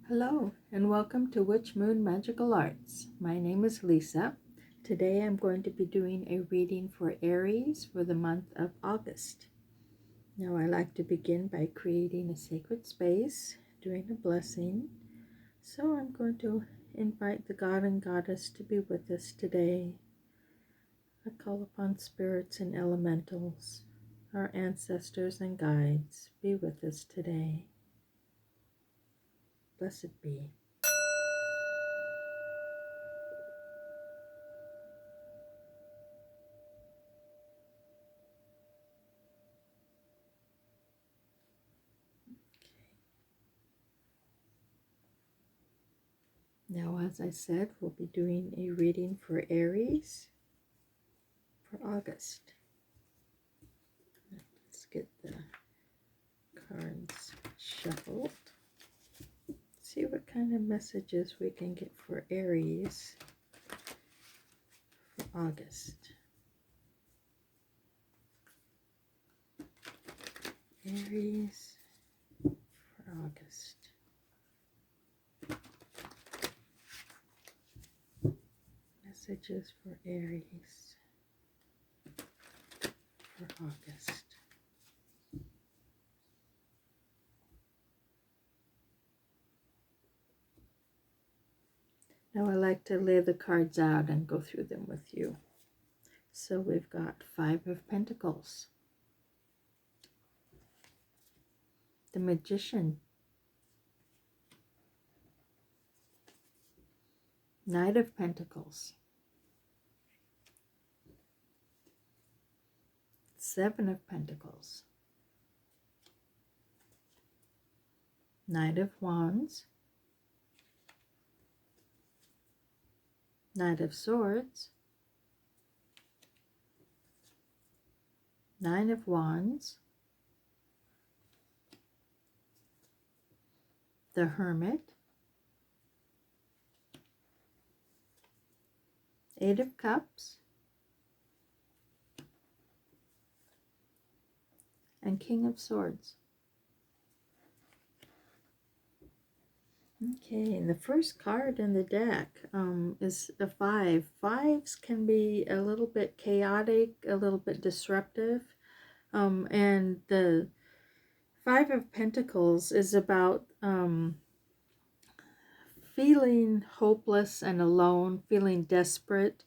Hello and welcome to Witch Moon Magical Arts. My name is Lisa. Today I'm going to be doing a reading for Aries for the month of August. Now I like to begin by creating a sacred space, doing a blessing. So I'm going to invite the God and Goddess to be with us today. I call upon spirits and elementals, our ancestors and guides, be with us today. Blessed be. Now, as I said, we'll be doing a reading for Aries for August. Let's get the cards shuffled. See what kind of messages we can get for Aries for August. Aries for August. Messages for Aries for August. Now I like to lay the cards out and go through them with you. So we've got Five of Pentacles, the Magician, Knight of Pentacles, Seven of Pentacles, Knight of Wands, Knight of Swords, Nine of Wands, the Hermit, Eight of Cups, and King of Swords. Okay, and the first card in the deck is a 5. Fives can be a little bit chaotic, a little bit disruptive, and the Five of Pentacles is about feeling hopeless and alone, feeling desperate.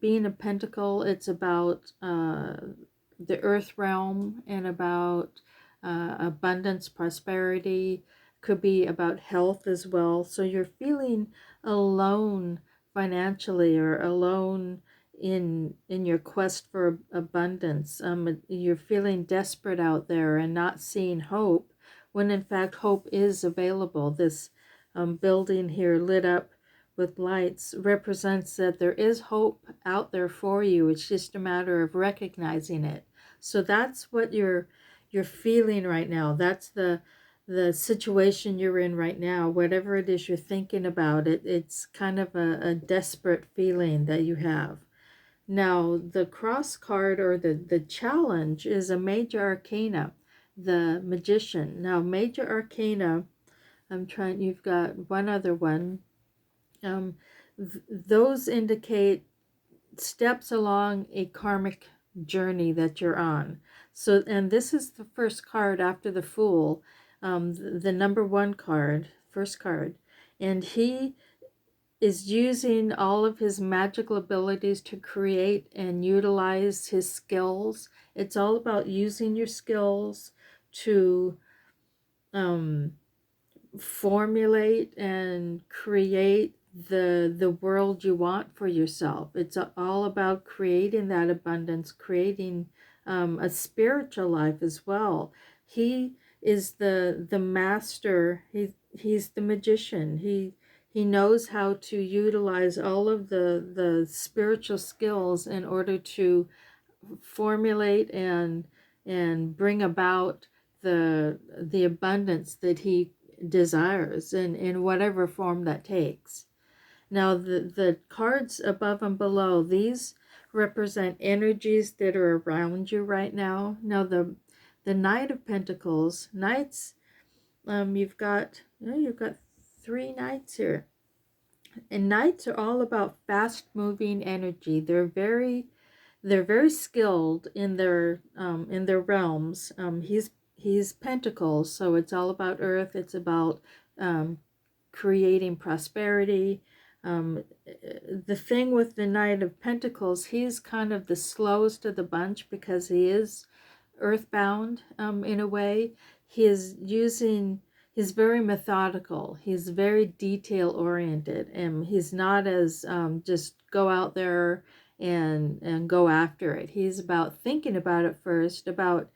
Being a pentacle, it's about the earth realm and about abundance, prosperity. Could be about health as well. So you're feeling alone financially or alone in your quest for abundance. You're feeling desperate out there and not seeing hope, when in fact hope is available. This building here lit up with lights represents that there is hope out there for you. It's just a matter of recognizing it. So that's what you're feeling right now. That's the situation you're in right now. Whatever it is you're thinking about, it's kind of a desperate feeling that you have. Now the cross card, or the challenge, is a major arcana, the Magician. Now major arcana, you've got one other one. Those indicate steps along a karmic journey that you're on. So, and this is the first card after the Fool, the number one card, first card. And he is using all of his magical abilities to create and utilize his skills. It's all about using your skills to formulate and create the world you want for yourself. It's all about creating that abundance, creating a spiritual life as well. He is the master. He's the magician. He knows how to utilize all of the spiritual skills in order to formulate and bring about the abundance that he desires in whatever form that takes. Now the cards above and below, these represent energies that are around you right now. Now the Knight of Pentacles, Knights, you've got three knights here. And knights are all about fast moving energy. They're very skilled in their realms. He's Pentacles, so it's all about Earth. It's about um, creating prosperity. The thing with the Knight of Pentacles, he's kind of the slowest of the bunch because he is earthbound in a way. He is using, he's very methodical. He's very detail oriented, and he's not as just go out there and go after it. He's about thinking about it first, about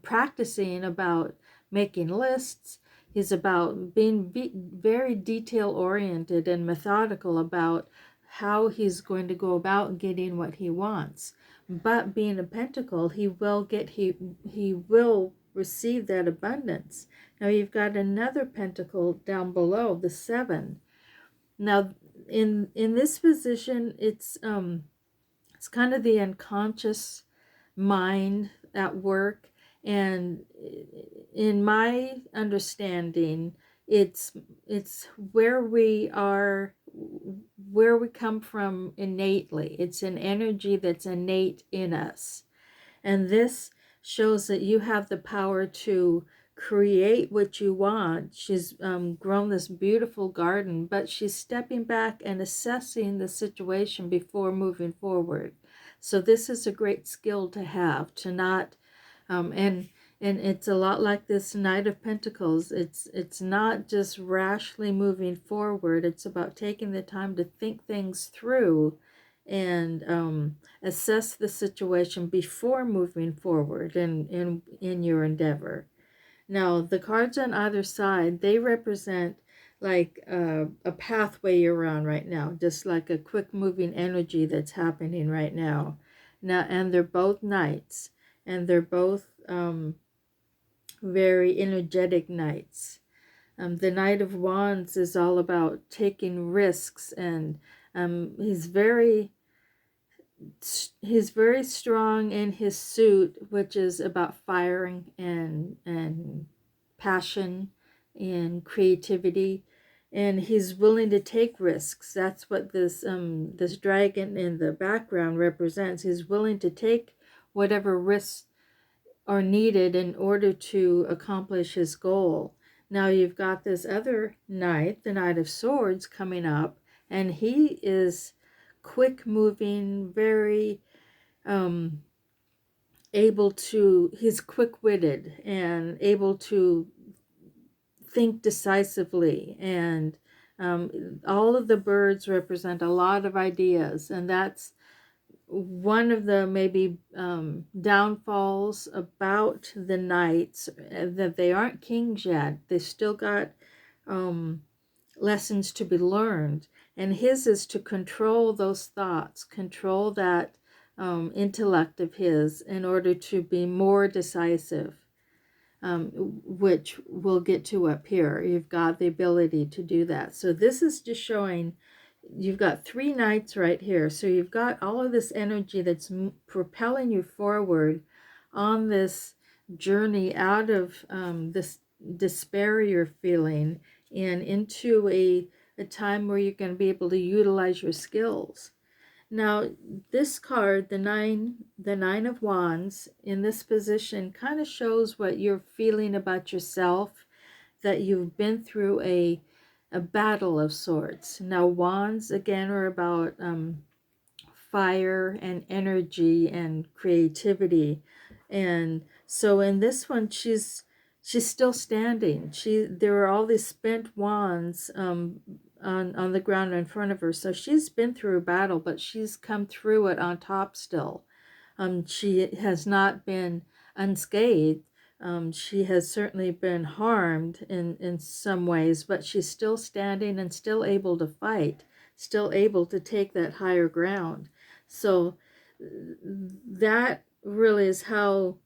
practicing, about making lists. He's about being very detail oriented and methodical about how he's going to go about getting what he wants. But being a pentacle, he will receive that abundance. Now you've got another pentacle down below, the 7. Now in this position, it's kind of the unconscious mind at work, and in my understanding, it's where we are, where we come from innately. It's an energy that's innate in us, and this shows that you have the power to create what you want. She's grown this beautiful garden, but she's stepping back and assessing the situation before moving forward. So this is a great skill to have, to not and it's a lot like this Knight of Pentacles. It's not just rashly moving forward. It's about taking the time to think things through and assess the situation before moving forward in your endeavor. Now, the cards on either side, they represent like a pathway you're on right now, just like a quick moving energy that's happening right now. Now, and they're both knights, and they're both very energetic knights. The Knight of Wands is all about taking risks, and he's very strong in his suit, which is about firing and passion and creativity, and he's willing to take risks. That's what this dragon in the background represents. He's willing to take whatever risks are needed in order to accomplish his goal. Now you've got this other knight, the Knight of Swords, coming up, and he is quick moving, very able to, he's quick-witted and able to think decisively, and all of the birds represent a lot of ideas, and that's one of the maybe downfalls about the knights, that they aren't kings yet. They still got lessons to be learned, and his is to control those thoughts, control that intellect of his in order to be more decisive, which we'll get to up here. You've got the ability to do that. So this is just showing you've got three knights right here. So you've got all of this energy that's propelling you forward on this journey out of this despair you're feeling and into a time where you're going to be able to utilize your skills. Now, this card, the nine of Wands, in this position kind of shows what you're feeling about yourself, that you've been through a battle of sorts. Now, Wands, again, are about fire and energy and creativity. And so in this one, she's still standing. There are all these spent wands on the ground in front of her. So she's been through a battle, but she's come through it on top still. She has not been unscathed. She has certainly been harmed in some ways, but she's still standing and still able to fight, still able to take that higher ground. So that really is how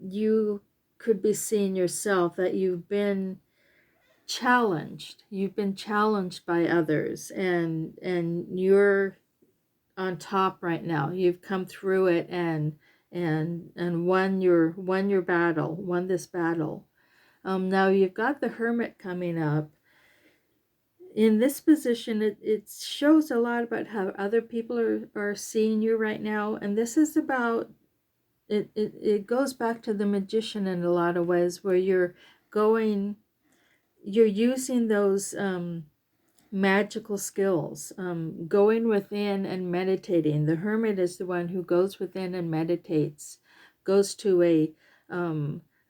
you could be seeing yourself, that you've been challenged. You've been challenged by others, and you're on top right now. You've come through it and won your battle, won this battle. Now you've got the Hermit coming up, in this position, it shows a lot about how other people are seeing you right now. And this is about, it goes back to the magician in a lot of ways, where you're using those magical skills, going within and meditating. The hermit is the one who goes within and meditates, goes to a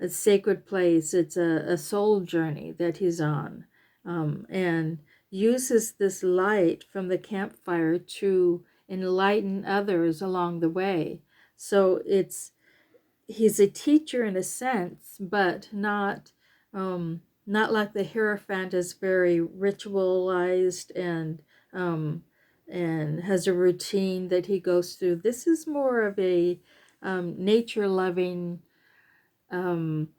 sacred place. It's a soul journey that he's on, and uses this light from the campfire to enlighten others along the way. So he's a teacher in a sense, but not like the Hierophant is very ritualized and has a routine that he goes through. This is more of a nature loving, um,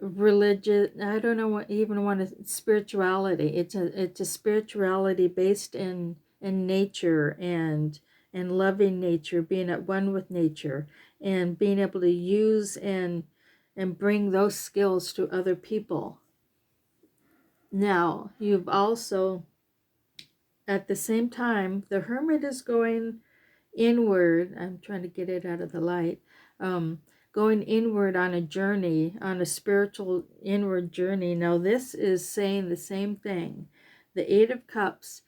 religious, I don't know what even want to, spirituality. It's a spirituality based in nature and loving nature, being at one with nature, and being able to use and bring those skills to other people. Now, you've also, at the same time, the hermit is going inward. I'm trying to get it out of the light. Going inward on a journey, on a spiritual inward journey. Now, this is saying the same thing. The Eight of Cups,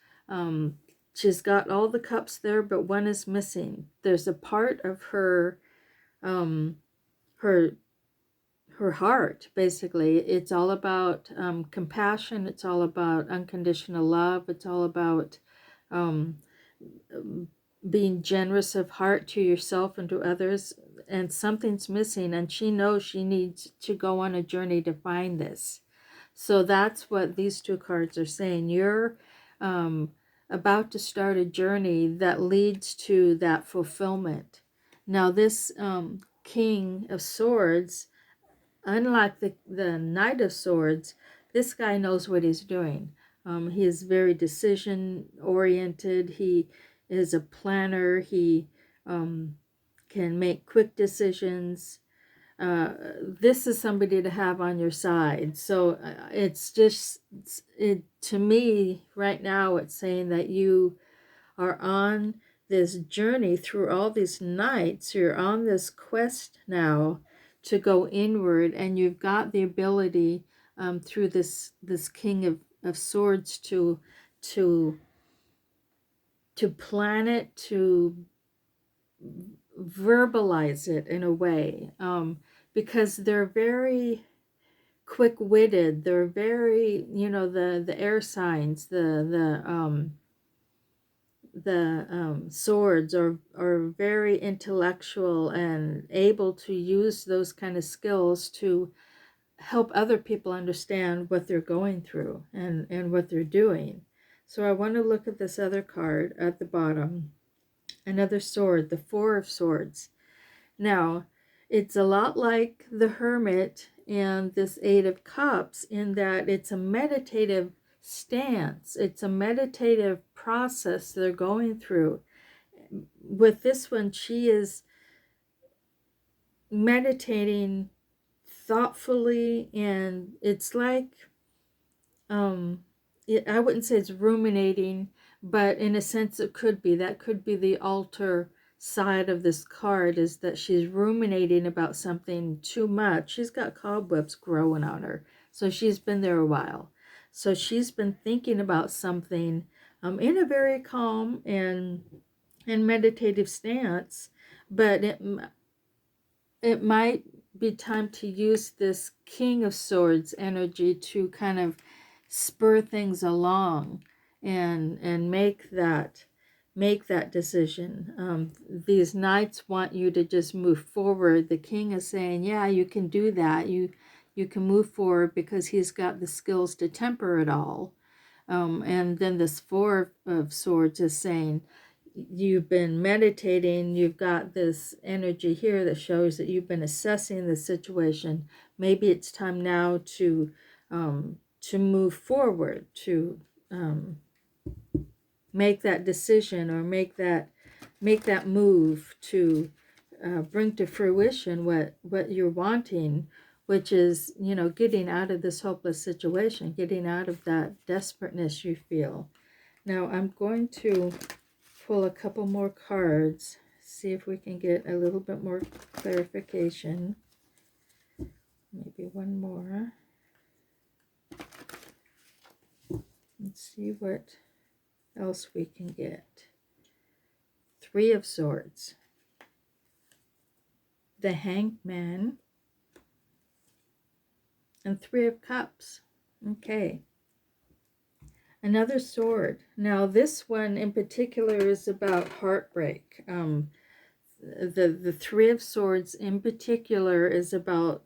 she's got all the cups there, but one is missing. There's a part of her, her heart, basically. It's all about compassion. It's all about unconditional love. It's all about um, being generous of heart to yourself and to others. And something's missing, and she knows she needs to go on a journey to find this. So that's what these two cards are saying. You're about to start a journey that leads to that fulfillment. Now, this King of Swords, unlike the Knight of Swords, this guy knows what he's doing. He is very decision oriented. He is a planner. He can make quick decisions. This is somebody to have on your side. So it's just, to me right now, it's saying that you are on this journey through all these nights. You're on this quest now to go inward, and you've got the ability through this King of Swords to plan it, to verbalize it in a way, because they're very quick-witted. They're very, the air signs, the swords are very intellectual and able to use those kind of skills to help other people understand what they're going through and what they're doing. So I want to look at this other card at the bottom, another sword, the Four of Swords. Now, it's a lot like the Hermit and this Eight of Cups in that it's a meditative stance. It's a meditative process they're going through. With this one, she is meditating thoughtfully, and it's like, I wouldn't say it's ruminating, but in a sense it could be. That could be the alter side of this card, is that she's ruminating about something too much. She's got cobwebs growing on her, so she's been there a while. So she's been thinking about something in a very calm and meditative stance, but it might be time to use this King of Swords energy to kind of spur things along and make that decision. These knights want you to just move forward. The king is saying, yeah, you can do that. You can move forward, because he's got the skills to temper it all. And then this Four of Swords is saying, you've been meditating, you've got this energy here that shows that you've been assessing the situation. Maybe it's time now to move forward, to make that decision, or make that move to bring to fruition what you're wanting, which is, you know, getting out of this hopeless situation, getting out of that desperateness you feel. Now I'm going to pull a couple more cards, see if we can get a little bit more clarification. Maybe one more. Let's see what else we can get. Three of Swords, the Hanged Man, and Three of Cups. Okay. Another sword. Now this one in particular is about heartbreak. The Three of Swords in particular is about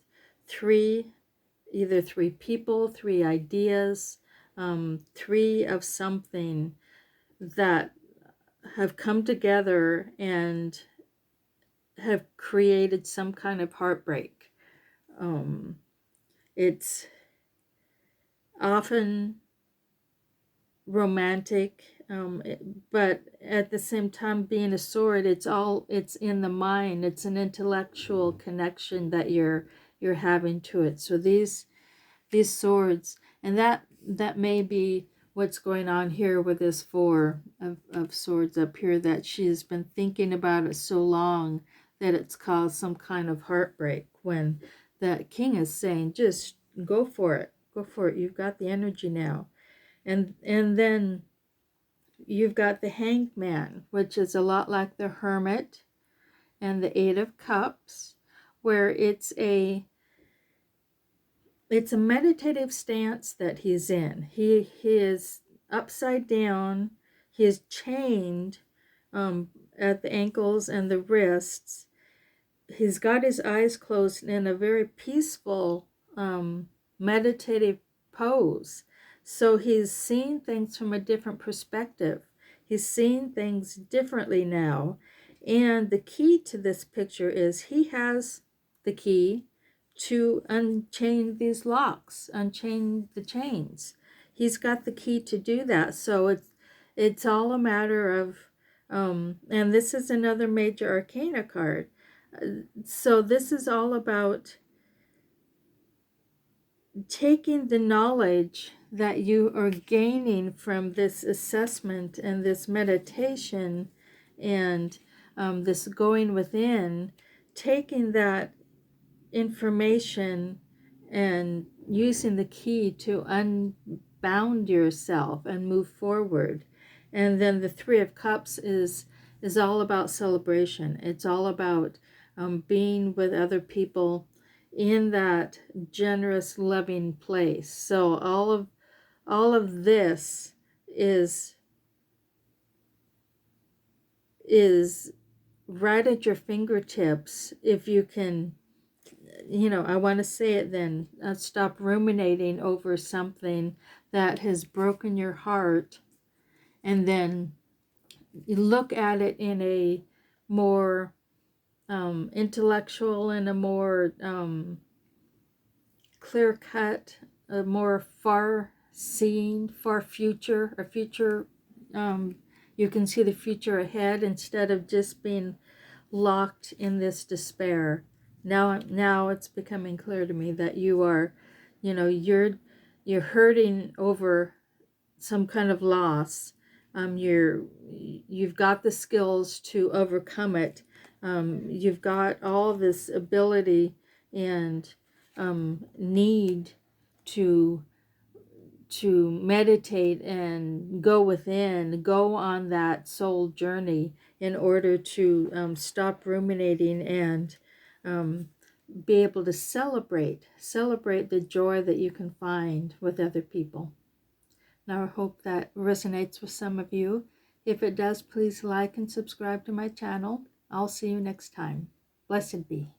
either three people, three ideas, three of something that have come together and have created some kind of heartbreak. It's often romantic, but at the same time, being a sword, it's in the mind. It's an intellectual connection that you're having to it. So these swords, and that may be what's going on here with this Four of Swords up here, that she's been thinking about it so long that it's caused some kind of heartbreak, when the King is saying, just go for it, you've got the energy now. And then you've got the Hanged Man, which is a lot like the Hermit and the Eight of Cups, where it's a meditative stance that he's in. He is upside down. He is chained at the ankles and the wrists. He's got his eyes closed in a very peaceful, meditative pose. So he's seeing things from a different perspective. He's seeing things differently now. And the key to this picture is he has the key to unchain these locks, unchain the chains. He's got the key to do that. So it's all a matter of, and this is another major arcana card. So this is all about taking the knowledge that you are gaining from this assessment and this meditation and this going within, taking that information and using the key to unbound yourself and move forward. And then the Three of Cups is all about celebration. It's all about being with other people in that generous, loving place. So all of this is right at your fingertips. If you can, you know, I want to say it then, stop ruminating over something that has broken your heart, and then you look at it in a more intellectual and a more clear cut, a more far-seeing, far future, a future, you can see the future ahead instead of just being locked in this despair. Now it's becoming clear to me that you are, you know, you're hurting over some kind of loss. You've got the skills to overcome it. You've got all this ability and need to meditate and go within, go on that soul journey in order to stop ruminating and be able to celebrate the joy that you can find with other people. Now I hope that resonates with some of you. If it does, please like and subscribe to my channel. I'll see you next time. Blessed be.